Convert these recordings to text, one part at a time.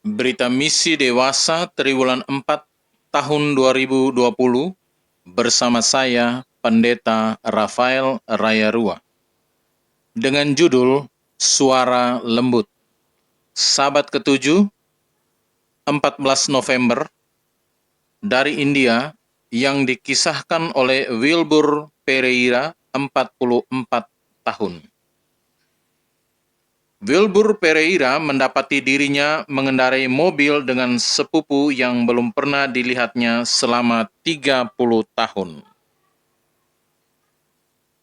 Berita Misi Dewasa Triwulan 4 tahun 2020 bersama saya, Pendeta Rafael Rayarua. Dengan judul Suara Lembut. Sabat ke-7, 14 November, dari India, yang dikisahkan oleh Wilbur Pereira, 44 tahun. Wilbur Pereira mendapati dirinya mengendarai mobil dengan sepupu yang belum pernah dilihatnya selama 30 tahun.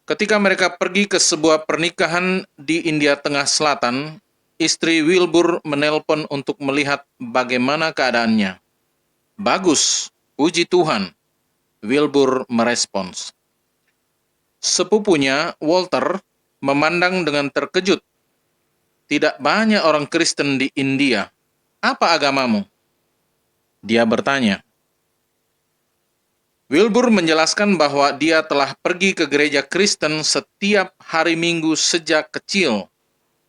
Ketika mereka pergi ke sebuah pernikahan di India Tengah Selatan, istri Wilbur menelpon untuk melihat bagaimana keadaannya. "Bagus, puji Tuhan," Wilbur merespons. Sepupunya, Walter, memandang dengan terkejut. "Tidak banyak orang Kristen di India. Apa agamamu?" dia bertanya. Wilbur menjelaskan bahwa dia telah pergi ke gereja Kristen setiap hari Minggu sejak kecil,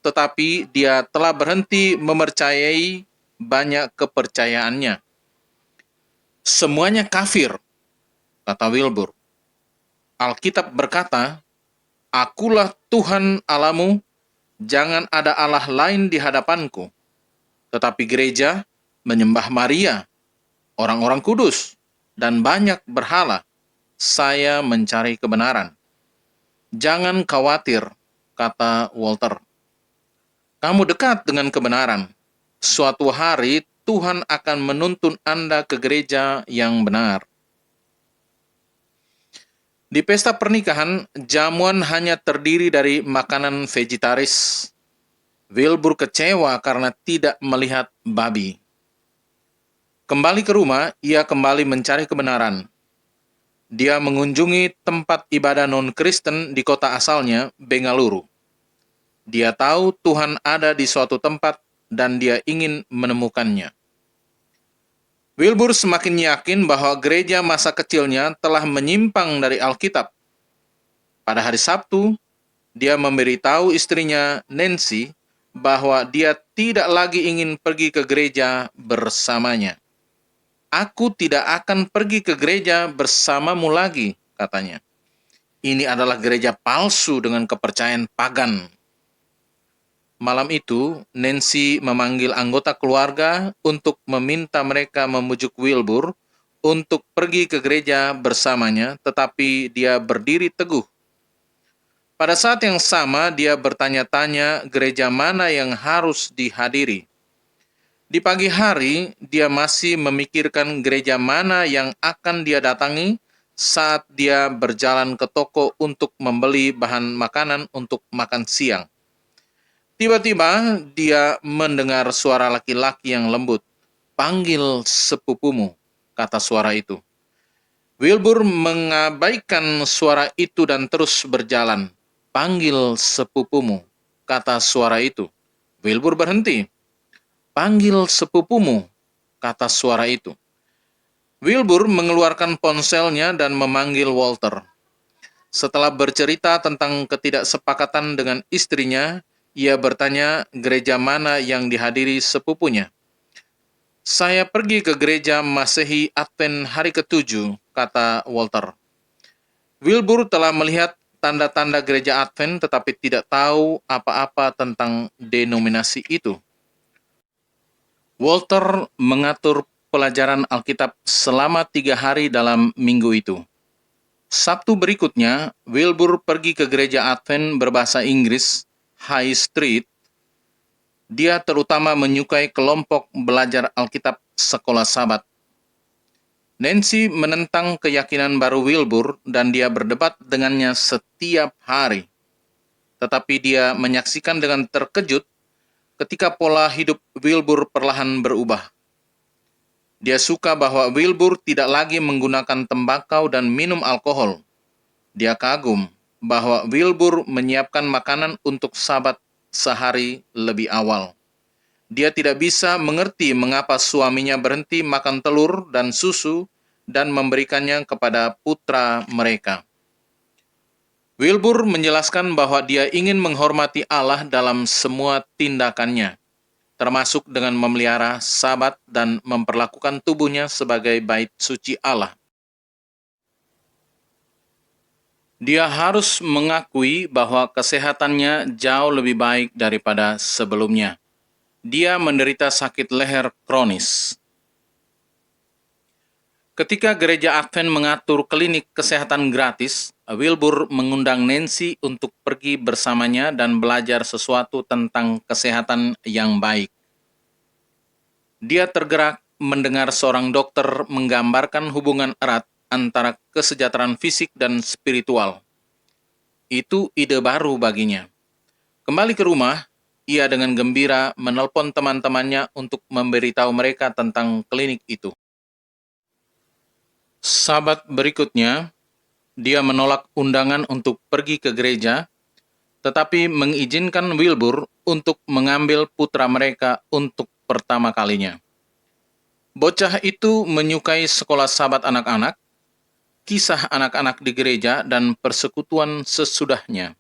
tetapi dia telah berhenti mempercayai banyak kepercayaannya. "Semuanya kafir," kata Wilbur. "Alkitab berkata, 'Akulah Tuhan Allahmu, jangan ada Allah lain di hadapanku.' Tetapi gereja menyembah Maria, orang-orang kudus, dan banyak berhala. Saya mencari kebenaran." "Jangan khawatir," kata Walter. "Kamu dekat dengan kebenaran. Suatu hari Tuhan akan menuntun Anda ke gereja yang benar." Di pesta pernikahan, jamuan hanya terdiri dari makanan vegetaris. Wilbur kecewa karena tidak melihat babi. Kembali ke rumah, ia kembali mencari kebenaran. Dia mengunjungi tempat ibadah non-Kristen di kota asalnya, Bengaluru. Dia tahu Tuhan ada di suatu tempat dan dia ingin menemukannya. Wilbur semakin yakin bahwa gereja masa kecilnya telah menyimpang dari Alkitab. Pada hari Sabtu, dia memberitahu istrinya, Nancy, bahwa dia tidak lagi ingin pergi ke gereja bersamanya. "Aku tidak akan pergi ke gereja bersamamu lagi," katanya. "Ini adalah gereja palsu dengan kepercayaan pagan." Malam itu, Nancy memanggil anggota keluarga untuk meminta mereka memujuk Wilbur untuk pergi ke gereja bersamanya, tetapi dia berdiri teguh. Pada saat yang sama, dia bertanya-tanya gereja mana yang harus dihadiri. Di pagi hari, dia masih memikirkan gereja mana yang akan dia datangi saat dia berjalan ke toko untuk membeli bahan makanan untuk makan siang. Tiba-tiba dia mendengar suara laki-laki yang lembut. "Panggil sepupumu," kata suara itu. Wilbur mengabaikan suara itu dan terus berjalan. "Panggil sepupumu," kata suara itu. Wilbur berhenti. "Panggil sepupumu," kata suara itu. Wilbur mengeluarkan ponselnya dan memanggil Walter. Setelah bercerita tentang ketidaksepakatan dengan istrinya, ia bertanya gereja mana yang dihadiri sepupunya. "Saya pergi ke gereja Masehi Advent hari ke-7, kata Walter. Wilbur telah melihat tanda-tanda gereja Advent tetapi tidak tahu apa-apa tentang denominasi itu. Walter mengatur pelajaran Alkitab selama 3 hari dalam minggu itu. Sabtu berikutnya, Wilbur pergi ke gereja Advent berbahasa Inggris, High Street. Dia terutama menyukai kelompok belajar Alkitab sekolah Sabat. Nancy menentang keyakinan baru Wilbur dan dia berdebat dengannya setiap hari. Tetapi dia menyaksikan dengan terkejut ketika pola hidup Wilbur perlahan berubah. Dia suka bahwa Wilbur tidak lagi menggunakan tembakau dan minum alkohol. Dia kagum bahwa Wilbur menyiapkan makanan untuk Sabat sehari lebih awal. Dia tidak bisa mengerti mengapa suaminya berhenti makan telur dan susu dan memberikannya kepada putra mereka. Wilbur menjelaskan bahwa dia ingin menghormati Allah dalam semua tindakannya. termasuk dengan memelihara Sabat dan memperlakukan tubuhnya sebagai bait suci Allah. Dia harus mengakui bahwa kesehatannya jauh lebih baik daripada sebelumnya. Dia menderita sakit leher kronis. Ketika gereja Advent mengatur klinik kesehatan gratis, Wilbur mengundang Nancy untuk pergi bersamanya dan belajar sesuatu tentang kesehatan yang baik. Dia tergerak mendengar seorang dokter menggambarkan hubungan erat antara kesejahteraan fisik dan spiritual. Itu ide baru baginya. Kembali ke rumah, ia dengan gembira menelpon teman-temannya untuk memberitahu mereka tentang klinik itu. Sabat berikutnya, dia menolak undangan untuk pergi ke gereja, tetapi mengizinkan Wilbur untuk mengambil putra mereka untuk pertama kalinya. Bocah itu menyukai sekolah Sabat anak-anak, kisah anak-anak di gereja, dan persekutuan sesudahnya.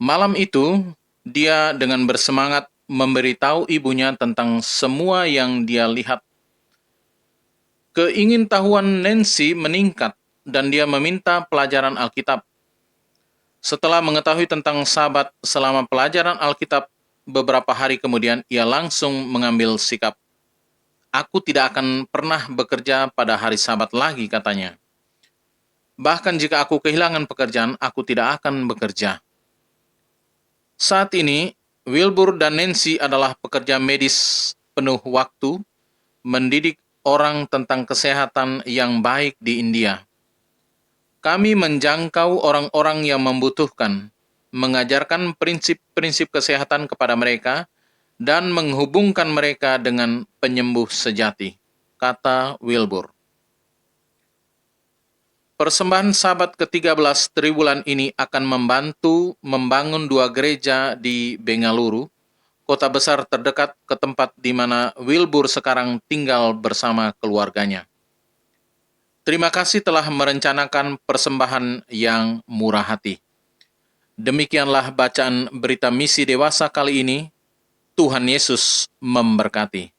Malam itu, dia dengan bersemangat memberitahu ibunya tentang semua yang dia lihat. Keingintahuan Nancy meningkat dan dia meminta pelajaran Alkitab. Setelah mengetahui tentang Sabat selama pelajaran Alkitab, beberapa hari kemudian ia langsung mengambil sikap. Aku tidak akan pernah bekerja pada hari Sabat lagi, katanya. Bahkan jika aku kehilangan pekerjaan, aku tidak akan bekerja. Saat ini, Wilbur dan Nancy adalah pekerja medis penuh waktu, mendidik orang tentang kesehatan yang baik di India. Kami menjangkau orang-orang yang membutuhkan, mengajarkan prinsip-prinsip kesehatan kepada mereka, dan menghubungkan mereka dengan penyembuh sejati, kata Wilbur. Persembahan Sabat ke-13 Triwulan ini akan membantu membangun 2 gereja di Bengaluru, kota besar terdekat ke tempat di mana Wilbur sekarang tinggal bersama keluarganya. Terima kasih telah merencanakan persembahan yang murah hati. Demikianlah bacaan berita misi dewasa kali ini. Tuhan Yesus memberkati.